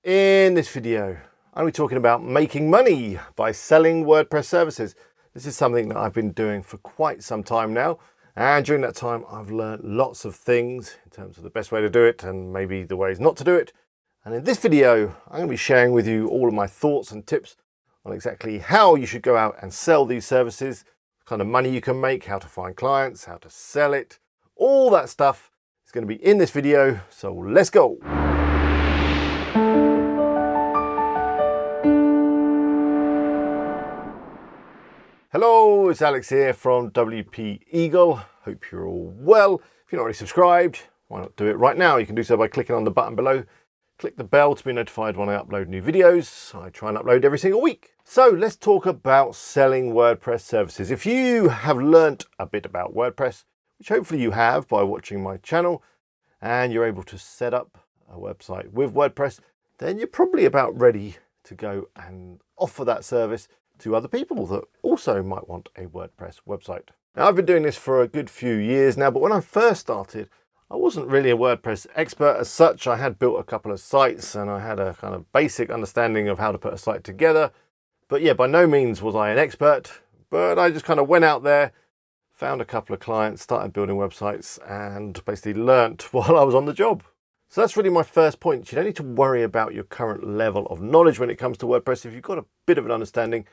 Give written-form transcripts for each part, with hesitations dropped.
In this video, I'll be talking about making money by selling WordPress services. This is something that I've been doing for quite some time now, and during that time I've learned lots of things in terms of the best way to do it and maybe the ways not to do it. And in this video, I'm going to be sharing with you all of my thoughts and tips on exactly how you should go out and sell these services, what kind of money you can make, how to find clients, how to sell it, all that stuff is going to be in this video, so let's go. Hello, it's Alex here from WP Eagle. Hope you're all well. If you're not already subscribed, why not do it right now? You can do so by clicking on the button below. Click the bell to be notified when I upload new videos. I try and upload every single week. So let's talk about selling WordPress services. If you have learnt a bit about WordPress, which hopefully you have by watching my channel, and you're able to set up a website with WordPress, then you're probably about ready to go and offer that service to other people that also might want a WordPress website. Now, I've been doing this for a good few years now, but when I first started, I wasn't really a WordPress expert as such. I had built a couple of sites and I had a kind of basic understanding of how to put a site together. But yeah, by no means was I an expert, but I just kind of went out there, found a couple of clients, started building websites and basically learnt while I was on the job. So that's really my first point. You don't need to worry about your current level of knowledge when it comes to WordPress. If you've got a bit of an understanding,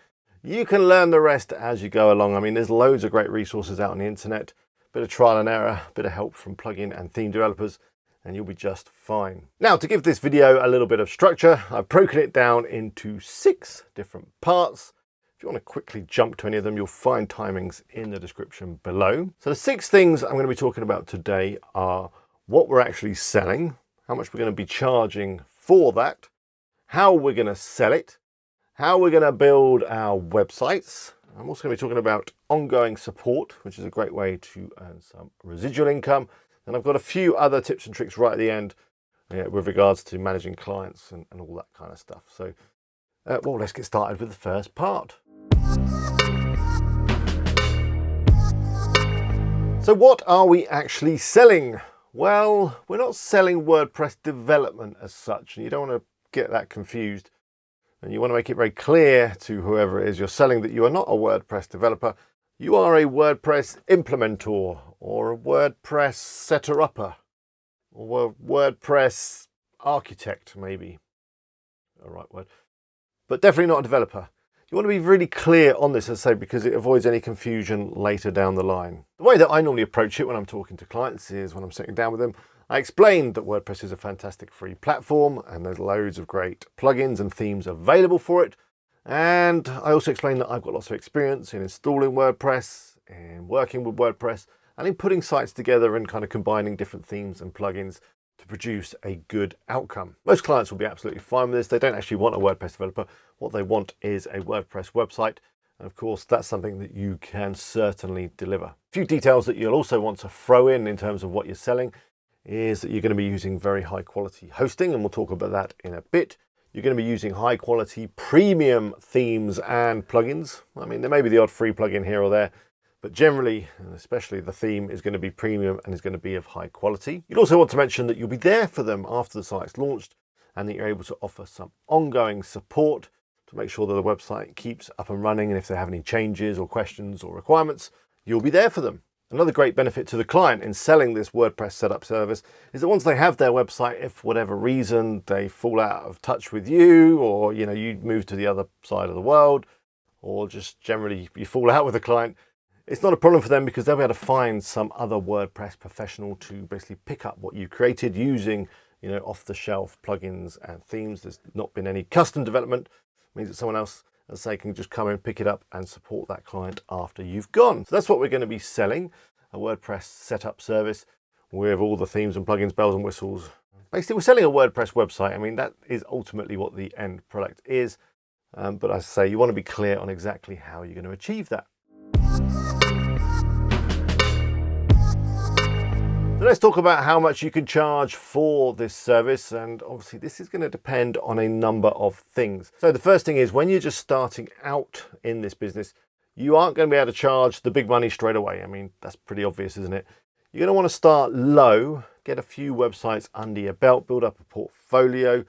you can learn the rest as you go along. I mean, there's loads of great resources out on the internet, bit of trial and error, bit of help from plugin and theme developers, and you'll be just fine. Now, to give this video a little bit of structure, I've broken it down into 6 different parts. If you want to quickly jump to any of them, you'll find timings in the description below. So the 6 things I'm going to be talking about today are what we're actually selling, how much we're going to be charging for that, how we're going to sell it, how we're going to build our websites. I'm also going to be talking about ongoing support, which is a great way to earn some residual income. And I've got a few other tips and tricks right at the end with regards to managing clients and all that kind of stuff. So, well, let's get started with the first part. So what are we actually selling? Well, we're not selling WordPress development as such, and you don't want to get that confused. And you want to make it very clear to whoever it is you're selling that you are not a WordPress developer. You are a WordPress implementer or a WordPress setter-upper or a WordPress architect, maybe. A right word. But definitely not a developer. You want to be really clear on this, as I say, because it avoids any confusion later down the line. The way that I normally approach it when I'm talking to clients is when I'm sitting down with them, I explained that WordPress is a fantastic free platform and there's loads of great plugins and themes available for it. And I also explained that I've got lots of experience in installing WordPress, in working with WordPress, and in putting sites together and kind of combining different themes and plugins to produce a good outcome. Most clients will be absolutely fine with this. They don't actually want a WordPress developer. What they want is a WordPress website. And of course, that's something that you can certainly deliver. A few details that you'll also want to throw in terms of what you're selling is that you're going to be using very high quality hosting, and we'll talk about that in a bit. You're going to be using high quality premium themes and plugins. I mean, there may be the odd free plugin here or there, but generally, and especially the theme is going to be premium and is going to be of high quality. You'd also want to mention that you'll be there for them after the site's launched and that you're able to offer some ongoing support to make sure that the website keeps up and running, and if they have any changes or questions or requirements, you'll be there for them. Another great benefit to the client in selling this WordPress setup service is that once they have their website, if for whatever reason they fall out of touch with you, or you move to the other side of the world, or just generally you fall out with a client, it's not a problem for them because they'll be able to find some other WordPress professional to basically pick up what you created using off-the-shelf plugins and themes. There's not been any custom development. It means that someone else, as I say, can just come and pick it up and support that client after you've gone. So that's what we're going to be selling, a WordPress setup service with all the themes and plugins, bells and whistles. Basically, we're selling a WordPress website. I mean, that is ultimately what the end product is. But as I say, you want to be clear on exactly how you're going to achieve that. So let's talk about how much you can charge for this service, and obviously this is going to depend on a number of things. So the first thing is, when you're just starting out in this business, you aren't going to be able to charge the big money straight away. I mean, that's pretty obvious, isn't it? You're going to want to start low, get a few websites under your belt, build up a portfolio,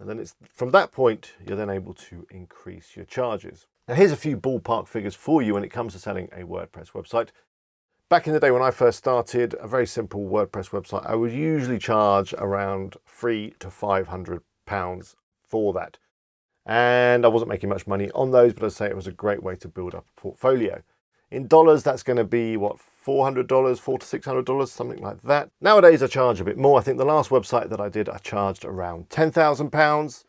And then it's from that point, you're then able to increase your charges. Now here's a few ballpark figures for you when it comes to selling a WordPress website. Back in the day when I first started, a very simple WordPress website, I would usually charge around £300 to £500 for that. And I wasn't making much money on those, but I'd say it was a great way to build up a portfolio. In dollars, that's going to be, what, $400, $400 to $600, something like that. Nowadays, I charge a bit more. I think the last website that I did, I charged around £10,000.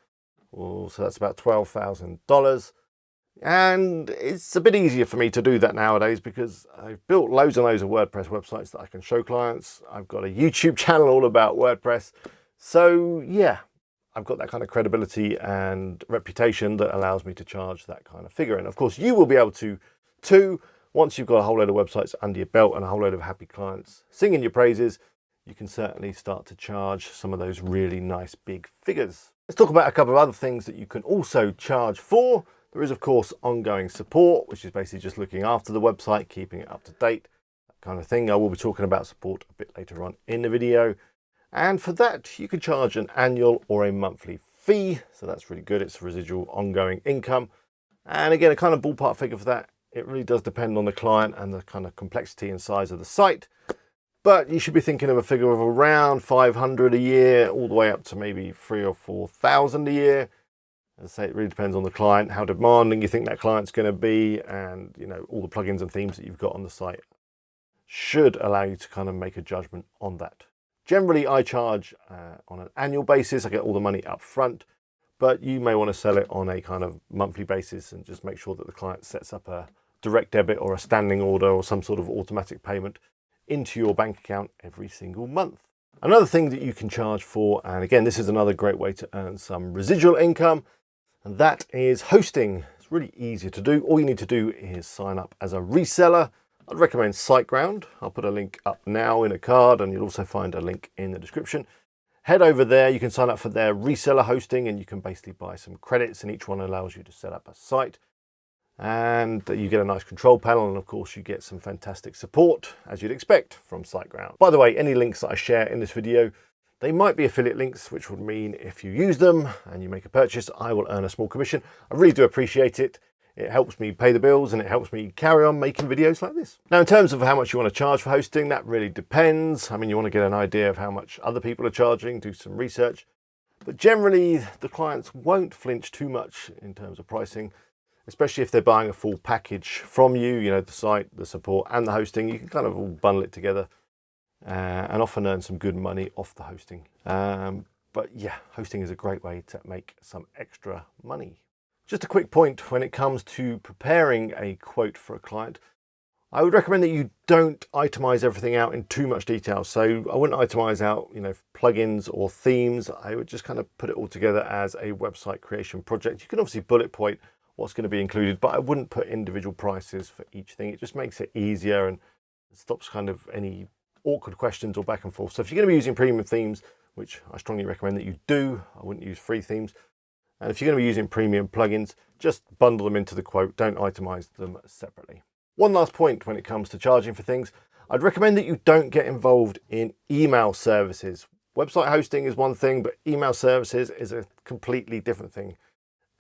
So that's about $12,000. And it's a bit easier for me to do that nowadays because I've built loads and loads of WordPress websites that I can show clients. I've got a YouTube channel all about WordPress. So yeah, I've got that kind of credibility and reputation that allows me to charge that kind of figure. And of course, you will be able to too. Once you've got a whole load of websites under your belt and a whole load of happy clients singing your praises, you can certainly start to charge some of those really nice big figures. Let's talk about a couple of other things that you can also charge for. There is, of course, ongoing support, which is basically just looking after the website, keeping it up to date, that kind of thing. I will be talking about support a bit later on in the video. And for that, you can charge an annual or a monthly fee. So that's really good. It's residual ongoing income. And again, a kind of ballpark figure for that. It really does depend on the client and the kind of complexity and size of the site. But you should be thinking of a figure of around 500 a year, all the way up to maybe 3,000 or 4,000 a year. As I say, it really depends on the client, how demanding you think that client's going to be, and all the plugins and themes that you've got on the site should allow you to kind of make a judgment on that. Generally, I charge on an annual basis. I get all the money up front, but you may want to sell it on a kind of monthly basis and just make sure that the client sets up a direct debit or a standing order or some sort of automatic payment into your bank account every single month. Another thing that you can charge for, and again, this is another great way to earn some residual income, and that is hosting. It's really easy to do. All you need to do is sign up as a reseller. I'd recommend SiteGround. I'll put a link up now in a card, and you'll also find a link in the description. Head over there. You can sign up for their reseller hosting, and you can basically buy some credits, and each one allows you to set up a site. And you get a nice control panel, and of course you get some fantastic support, as you'd expect from SiteGround. By the way, any links that I share in this video, they might be affiliate links, which would mean if you use them and you make a purchase, I will earn a small commission. I really do appreciate it. It helps me pay the bills and it helps me carry on making videos like this. Now, in terms of how much you want to charge for hosting, that really depends. I mean, you want to get an idea of how much other people are charging, do some research. But generally, the clients won't flinch too much in terms of pricing, especially if they're buying a full package from you, the site, the support and the hosting. You can kind of all bundle it together. And often earn some good money off the hosting. But yeah, hosting is a great way to make some extra money. Just a quick point when it comes to preparing a quote for a client, I would recommend that you don't itemize everything out in too much detail. So I wouldn't itemize out, plugins or themes. I would just kind of put it all together as a website creation project. You can obviously bullet point what's going to be included, but I wouldn't put individual prices for each thing. It just makes it easier and stops kind of any awkward questions or back and forth. So if you're going to be using premium themes, which I strongly recommend that you do, I wouldn't use free themes. And if you're going to be using premium plugins, just bundle them into the quote. Don't itemize them separately. One last point when it comes to charging for things, I'd recommend that you don't get involved in email services. Website hosting is one thing, but email services is a completely different thing.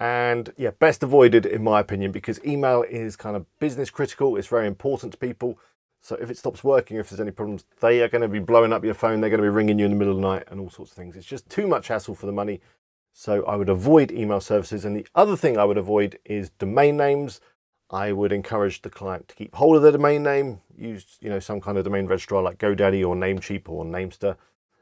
And yeah, best avoided in my opinion, because email is kind of business critical. It's very important to people. So if it stops working, if there's any problems, they are going to be blowing up your phone. They're going to be ringing you in the middle of the night and all sorts of things. It's just too much hassle for the money. So I would avoid email services. And the other thing I would avoid is domain names. I would encourage the client to keep hold of their domain name. Use, some kind of domain registrar like GoDaddy or Namecheap or Namester,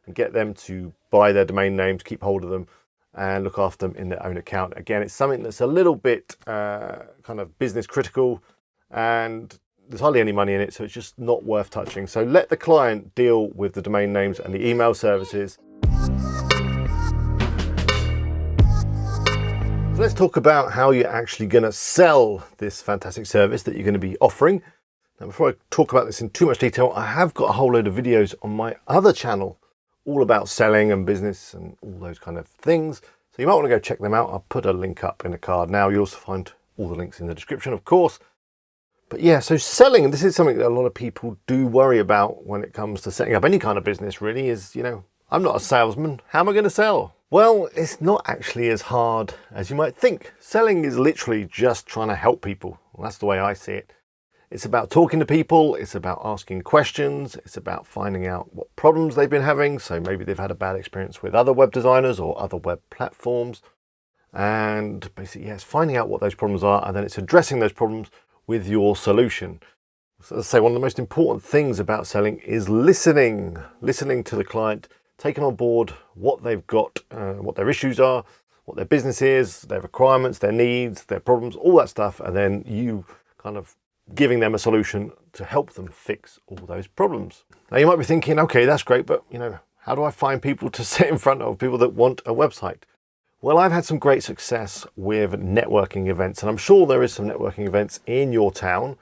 and get them to buy their domain names, keep hold of them, and look after them in their own account. Again, it's something that's a little bit kind of business critical, and there's hardly any money in it, so it's just not worth touching. So let the client deal with the domain names and the email services. So let's talk about how you're actually going to sell this fantastic service that you're going to be offering. Now, before I talk about this in too much detail, I have got a whole load of videos on my other channel all about selling and business and all those kind of things. So you might want to go check them out. I'll put a link up in a card now. You'll also find all the links in the description, of course. But yeah, so selling, and this is something that a lot of people do worry about when it comes to setting up any kind of business really, is, I'm not a salesman. How am I going to sell? Well, it's not actually as hard as you might think. Selling is literally just trying to help people. Well, that's the way I see it. It's about talking to people, it's about asking questions, it's about finding out what problems they've been having. So maybe they've had a bad experience with other web designers or other web platforms. And basically, it's finding out what those problems are, and then it's addressing those problems with your solution. So as I say, one of the most important things about selling is listening to the client, taking on board what they've got, what their issues are, what their business is, their requirements, their needs, their problems, all that stuff, and then you kind of giving them a solution to help them fix all those problems. Now you might be thinking, okay, that's great, but how do I find people to sit in front of, people that want a website? Well, I've had some great success with networking events, and I'm sure there is some networking events in your town.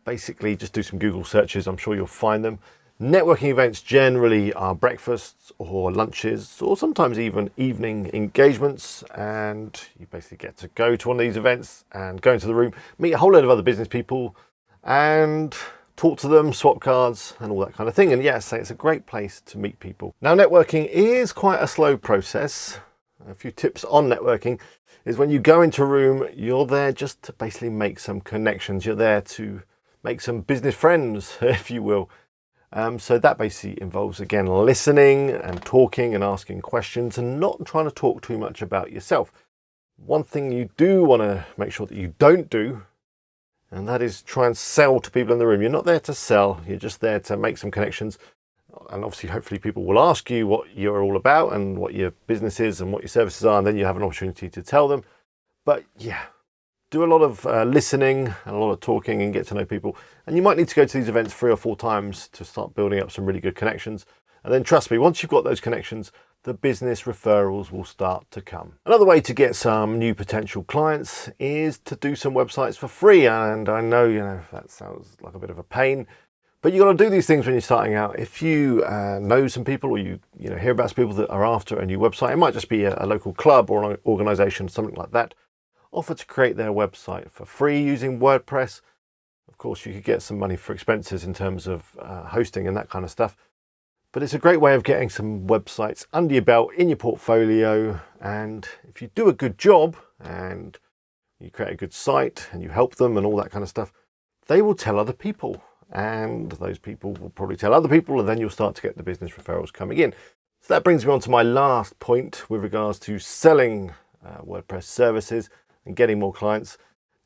Basically, just do some Google searches, I'm sure you'll find them. Networking events generally are breakfasts or lunches, or sometimes even evening engagements, and you basically get to go to one of these events and go into the room, meet a whole load of other business people and talk to them, swap cards and all that kind of thing. And yes, it's a great place to meet people. Now, networking is quite a slow process. A few tips on networking is when you go into a room, you're there just to basically make some connections. You're there to make some business friends, if you will. So that basically involves, again, listening and talking and asking questions and not trying to talk too much about yourself. One thing you do want to make sure that you don't do, and that is try and sell to people in the room. You're not there to sell, you're just there to make some connections. And obviously, hopefully people will ask you what you're all about and what your business is and what your services are, and then you have an opportunity to tell them. But yeah, do a lot of listening and a lot of talking and get to know people. And you might need to go to these events 3 or 4 times to start building up some really good connections. And then trust me, once you've got those connections, the business referrals will start to come. Another way to get some new potential clients is to do some websites for free. And I know, that sounds like a bit of a pain, but you've got to do these things when you're starting out. If you know some people, or you hear about some people that are after a new website, it might just be a local club or an organization, something like that, offer to create their website for free using WordPress. Of course, you could get some money for expenses in terms of hosting and that kind of stuff. But it's a great way of getting some websites under your belt, in your portfolio. And if you do a good job and you create a good site and you help them and all that kind of stuff, they will tell other people. And those people will probably tell other people, and then you'll start to get the business referrals coming in. So that brings me on to my last point with regards to selling WordPress services and getting more clients.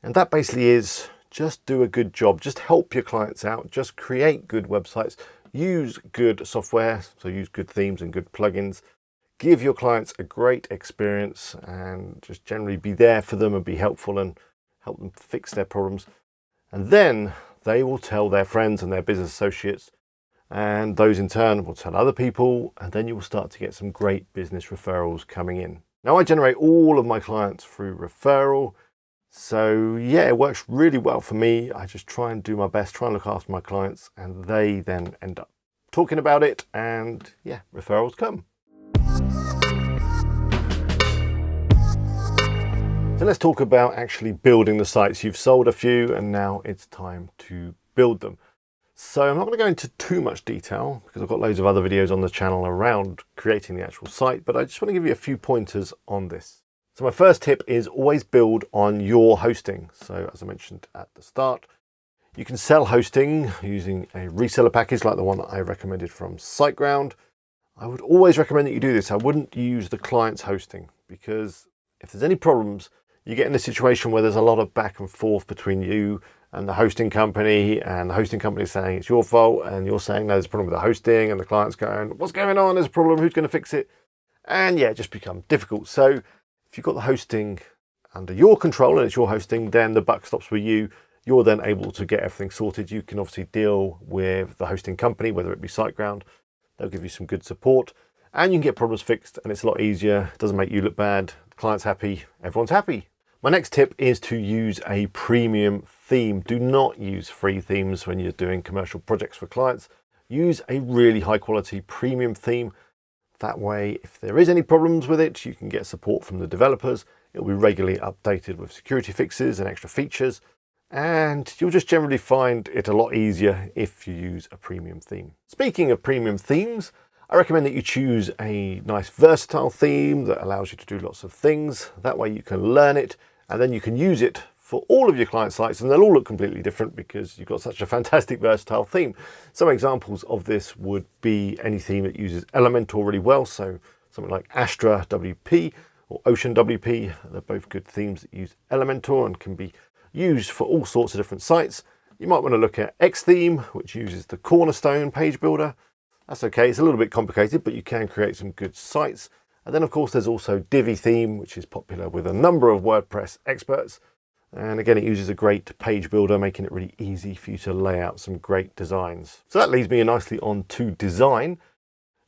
And that basically is just do a good job. Just help your clients out. Just create good websites. Use good software. So use good themes and good plugins. Give your clients a great experience and just generally be there for them and be helpful and help them fix their problems. And then they will tell their friends and their business associates, and those in turn will tell other people, and then you will start to get some great business referrals coming in. Now, I generate all of my clients through referral, so yeah, it works really well for me. I just try and do my best, try and look after my clients, and they then end up talking about it, and yeah, referrals come. So let's talk about actually building the sites. You've sold a few and now it's time to build them. So I'm not going to go into too much detail because I've got loads of other videos on the channel around creating the actual site, but I just want to give you a few pointers on this. So my first tip is always build on your hosting. So as I mentioned at the start, you can sell hosting using a reseller package like the one that I recommended from SiteGround. I would always recommend that you do this. I wouldn't use the client's hosting because if there's any problems, you get in a situation where there's a lot of back and forth between you and the hosting company, and the hosting company is saying it's your fault, and you're saying no, there's a problem with the hosting, and the client's going, what's going on? There's a problem. Who's going to fix it? And yeah, it just becomes difficult. So if you've got the hosting under your control and it's your hosting, then the buck stops with you. You're then able to get everything sorted. You can obviously deal with the hosting company, whether it be SiteGround. They'll give you some good support, and you can get problems fixed, and it's a lot easier. It doesn't make you look bad. The client's happy. Everyone's happy. My next tip is to use a premium theme. Do not use free themes when you're doing commercial projects for clients. Use a really high quality premium theme. That way, if there is any problems with it, you can get support from the developers. It'll be regularly updated with security fixes and extra features. And you'll just generally find it a lot easier if you use a premium theme. Speaking of premium themes, I recommend that you choose a nice versatile theme that allows you to do lots of things. That way you can learn it and then you can use it for all of your client sites, and they'll all look completely different because you've got such a fantastic versatile theme. Some examples of this would be any theme that uses Elementor really well, so something like Astra WP or Ocean WP. They're both good themes that use Elementor and can be used for all sorts of different sites. You might want to look at Xtheme, which uses the Cornerstone page builder. That's okay, it's a little bit complicated, but you can create some good sites. And then of course there's also Divi theme, which is popular with a number of WordPress experts. And again, it uses a great page builder, making it really easy for you to lay out some great designs. So that leads me nicely on to design.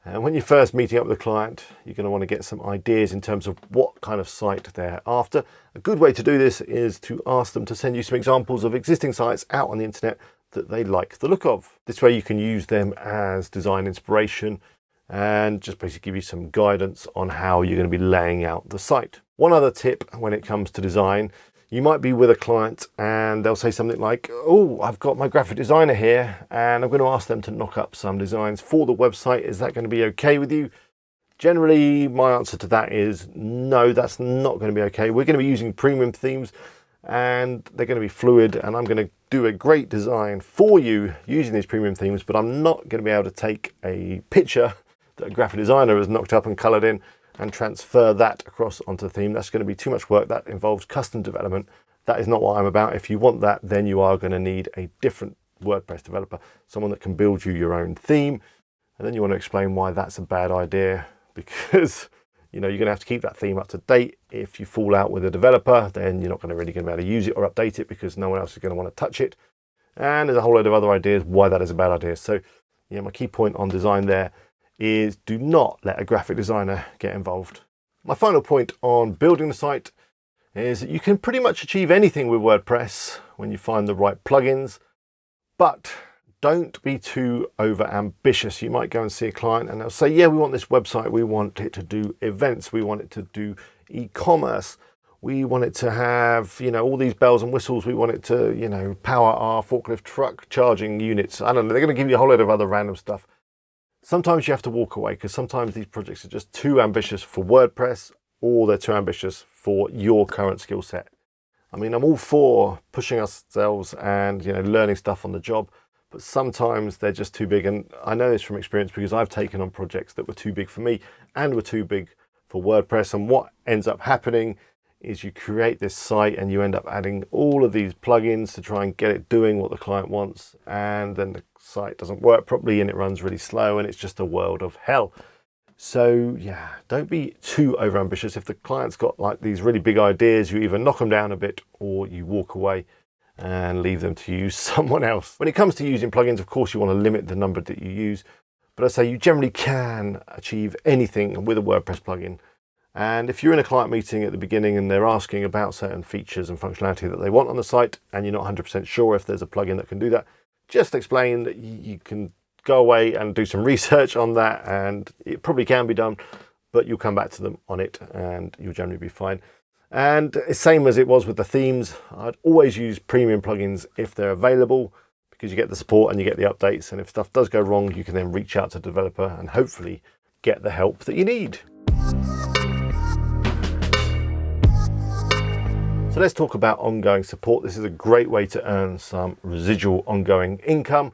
And when you're first meeting up with a client, you're going to want to get some ideas in terms of what kind of site they're after. A good way to do this is to ask them to send you some examples of existing sites out on the internet that they like the look of. This way you can use them as design inspiration and just basically give you some guidance on how you're going to be laying out the site. One other tip when it comes to design, you might be with a client and they'll say something like, oh, I've got my graphic designer here and I'm going to ask them to knock up some designs for the website. Is that going to be okay with you? Generally, my answer to that is no, that's not going to be okay. We're going to be using premium themes and they're going to be fluid, and I'm going to do a great design for you using these premium themes, but I'm not going to be able to take a picture that a graphic designer has knocked up and colored in and transfer that across onto the theme. That's going to be too much work. That involves custom development. That is not what I'm about. If you want that, then you are going to need a different WordPress developer, someone that can build you your own theme. And then you want to explain why that's a bad idea, because you're going to have to keep that theme up to date. If you fall out with a developer, then you're not going to really be able to use it or update it because no one else is going to want to touch it. And there's a whole load of other ideas why that is a bad idea. So my key point on design there is do not let a graphic designer get involved. My final point on building the site is that you can pretty much achieve anything with WordPress when you find the right plugins, but don't be too over ambitious. You might go and see a client and they'll say, yeah, we want this website, we want it to do events, we want it to do e-commerce, we want it to have, all these bells and whistles, we want it to, power our forklift truck charging units. I don't know, they're going to give you a whole load of other random stuff. Sometimes you have to walk away because sometimes these projects are just too ambitious for WordPress, or they're too ambitious for your current skill set. I mean, I'm all for pushing ourselves and learning stuff on the job, but sometimes they're just too big. And I know this from experience because I've taken on projects that were too big for me and were too big for WordPress. And what ends up happening is you create this site and you end up adding all of these plugins to try and get it doing what the client wants, and then the site doesn't work properly and it runs really slow and it's just a world of hell. So don't be too overambitious. If the client's got like these really big ideas, you either knock them down a bit or you walk away and leave them to use someone else. When it comes to using plugins, of course you want to limit the number that you use, but I say you generally can achieve anything with a WordPress plugin. And if you're in a client meeting at the beginning and they're asking about certain features and functionality that they want on the site and you're not 100% sure if there's a plugin that can do that, just explain that you can go away and do some research on that, and it probably can be done, but you'll come back to them on it and you'll generally be fine. And same as it was with the themes, I'd always use premium plugins if they're available, because you get the support and you get the updates, and if stuff does go wrong, you can then reach out to the developer and hopefully get the help that you need. So let's talk about ongoing support. This is a great way to earn some residual ongoing income,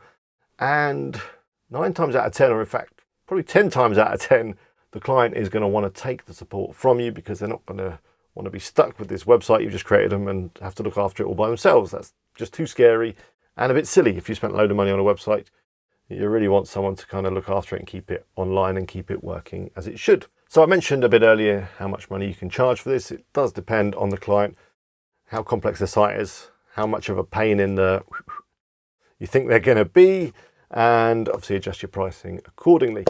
and 9 times out of 10, or in fact probably 10 times out of 10, the client is going to want to take the support from you because they're not going to want to be stuck with this website you've just created them and have to look after it all by themselves. That's just too scary and a bit silly. If you spent a load of money on a website, you really want someone to kind of look after it and keep it online and keep it working as it should. So I mentioned a bit earlier how much money you can charge for this. It does depend on the client, how complex the site is, how much of a pain in the you think they're going to be, and obviously adjust your pricing accordingly.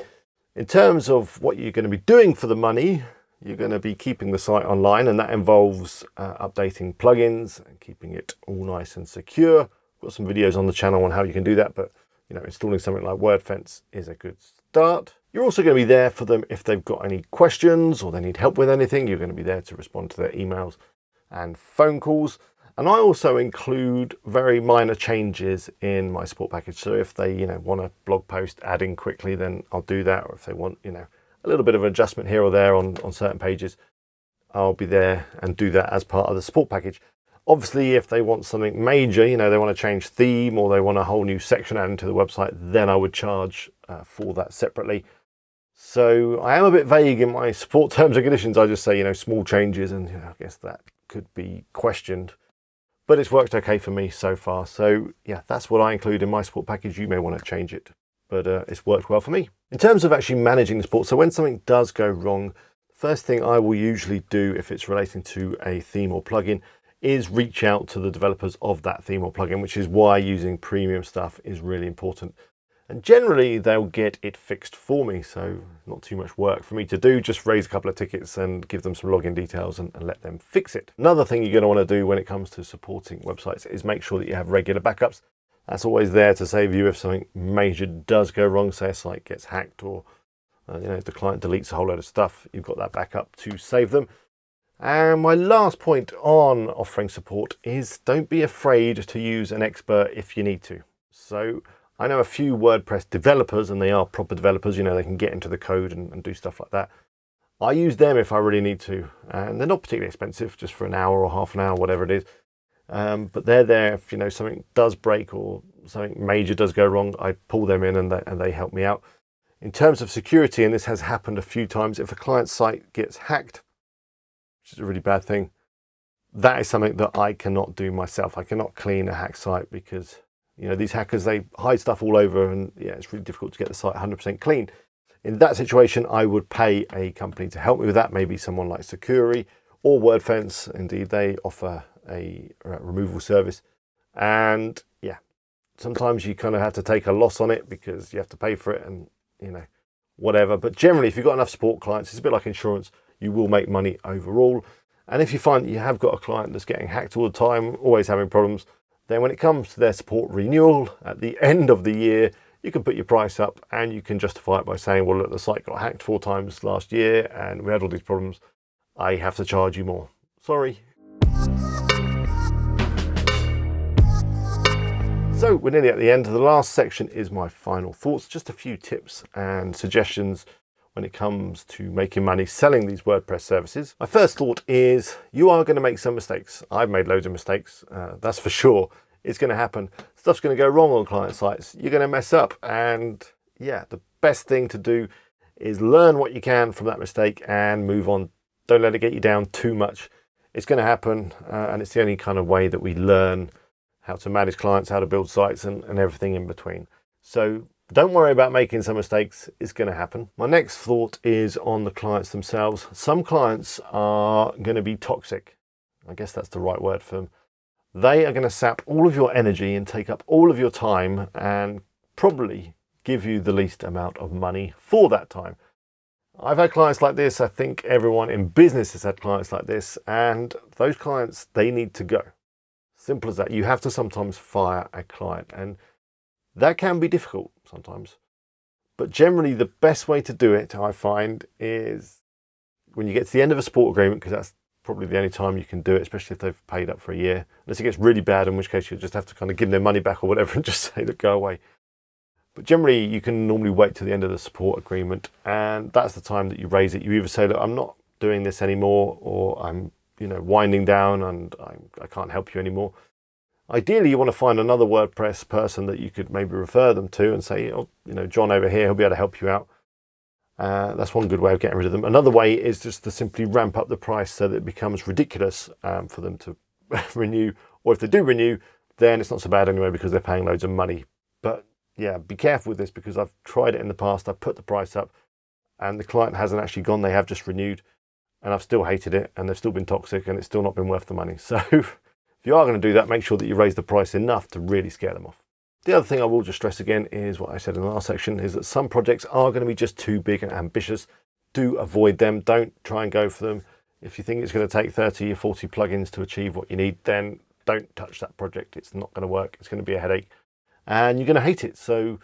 In terms of what you're going to be doing for the money, you're going to be keeping the site online, and that involves updating plugins and keeping it all nice and secure. I've got some videos on the channel on how you can do that, but installing something like WordFence is a good start. You're also going to be there for them if they've got any questions or they need help with anything. You're going to be there to respond to their emails and phone calls. And I also include very minor changes in my support package. So if they, want a blog post adding quickly, then I'll do that. Or if they want, a little bit of an adjustment here or there on certain pages, I'll be there and do that as part of the support package. Obviously, if they want something major, they want to change theme or they want a whole new section added to the website, then I would charge for that separately. So I am a bit vague in my support terms and conditions. I just say, small changes, and I guess that could be questioned. But it's worked okay for me so far. So yeah, that's what I include in my support package. You may want to change it, but it's worked well for me. In terms of actually managing the support, so when something does go wrong, first thing I will usually do if it's relating to a theme or plugin is reach out to the developers of that theme or plugin, which is why using premium stuff is really important. And generally they'll get it fixed for me, so not too much work for me to do, just raise a couple of tickets and give them some login details and let them fix it. Another thing you're going to want to do when it comes to supporting websites is make sure that you have regular backups. That's always there to save you if something major does go wrong, say a site gets hacked or the client deletes a whole load of stuff, you've got that backup to save them. And my last point on offering support is don't be afraid to use an expert if you need to. So I know a few WordPress developers, and they are proper developers, they can get into the code and do stuff like that. I use them if I really need to, and they're not particularly expensive, just for an hour or half an hour, whatever it is. But they're there if something does break or something major does go wrong, I pull them in and they help me out. In terms of security, and this has happened a few times, if a client's site gets hacked, which is a really bad thing, that is something that I cannot do myself. I cannot clean a hacked site because these hackers, they hide stuff all over, and it's really difficult to get the site 100% clean. In that situation, I would pay a company to help me with that, maybe someone like Securi or WordFence. Indeed, they offer a removal service. And sometimes you kind of have to take a loss on it because you have to pay for it and, whatever. But generally, if you've got enough support clients, it's a bit like insurance. You will make money overall. And if you find that you have got a client that's getting hacked all the time, always having problems, then when it comes to their support renewal at the end of the year, you can put your price up and you can justify it by saying, well, look, the site got hacked 4 times last year and we had all these problems. I have to charge you more. Sorry. So we're nearly at the end. The last section is my final thoughts, just a few tips and suggestions when it comes to making money selling these WordPress services. My first thought is you are going to make some mistakes. I've made loads of mistakes, that's for sure. It's going to happen. Stuff's going to go wrong on client sites. You're going to mess up, and the best thing to do is learn what you can from that mistake and move on. Don't let it get you down too much. It's going to happen, and it's the only kind of way that we learn how to manage clients, how to build sites, and everything in between. So don't worry about making some mistakes. It's going to happen. My next thought is on the clients themselves. Some clients are going to be toxic. I guess that's the right word for them. They are going to sap all of your energy and take up all of your time and probably give you the least amount of money for that time. I've had clients like this. I think everyone in business has had clients like this, and those clients, they need to go. Simple as that. You have to sometimes fire a client, and that can be difficult sometimes. But generally, the best way to do it, I find, is when you get to the end of a support agreement, because that's probably the only time you can do it, especially if they've paid up for a year. Unless it gets really bad, in which case you just have to kind of give them their money back or whatever and just say, look, go away. But generally, you can normally wait till the end of the support agreement, and that's the time that you raise it. You either say, look, I'm not doing this anymore, or I'm winding down and I can't help you anymore. Ideally, you want to find another WordPress person that you could maybe refer them to and say, oh, John over here, he'll be able to help you out. That's one good way of getting rid of them. Another way is just to simply ramp up the price so that it becomes ridiculous for them to renew. Or if they do renew, then it's not so bad anyway because they're paying loads of money. But be careful with this because I've tried it in the past. I've put the price up and the client hasn't actually gone. They have just renewed, and I've still hated it, and they've still been toxic, and it's still not been worth the money. So if you are going to do that, make sure that you raise the price enough to really scare them off. The other thing I will just stress again is what I said in the last section, is that some projects are going to be just too big and ambitious. Do avoid them. Don't try and go for them. If you think it's going to take 30 or 40 plugins to achieve what you need, then don't touch that project. It's not going to work. It's going to be a headache and you're going to hate it. So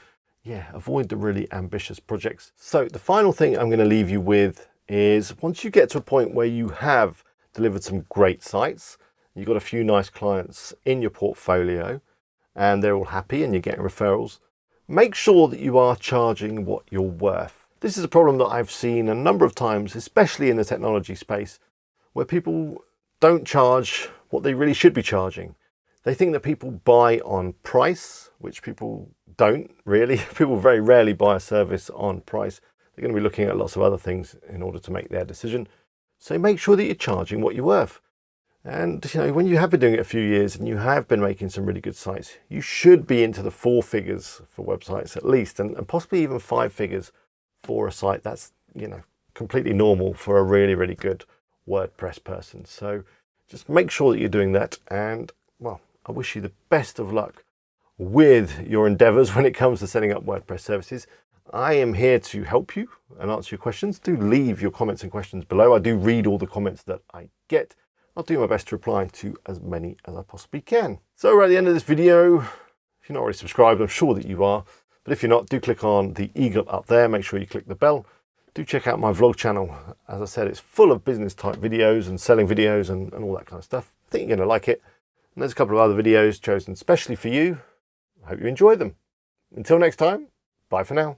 avoid the really ambitious projects. So the final thing I'm going to leave you with is once you get to a point where you have delivered some great sites you've got a few nice clients in your portfolio and they're all happy and you're getting referrals, make sure that you are charging what you're worth. This is a problem that I've seen a number of times, especially in the technology space, where people don't charge what they really should be charging. They think that people buy on price, which people don't really. People very rarely buy a service on price. They're going to be looking at lots of other things in order to make their decision. So make sure that you're charging what you're worth. And when you have been doing it a few years and you have been making some really good sites, you should be into the 4 figures for websites at least, and possibly even 5 figures for a site. That's completely normal for a really, really good WordPress person. So just make sure that you're doing that, and well, I wish you the best of luck with your endeavors when it comes to setting up WordPress services. I am here to help you and answer your questions. Do leave your comments and questions below. I do read all the comments that I get. I'll do my best to reply to as many as I possibly can. So we're at the end of this video. If you're not already subscribed, I'm sure that you are. But if you're not, do click on the eagle up there. Make sure you click the bell. Do check out my vlog channel. As I said, it's full of business type videos and selling videos and all that kind of stuff. I think you're going to like it. And there's a couple of other videos chosen specially for you. I hope you enjoy them. Until next time, bye for now.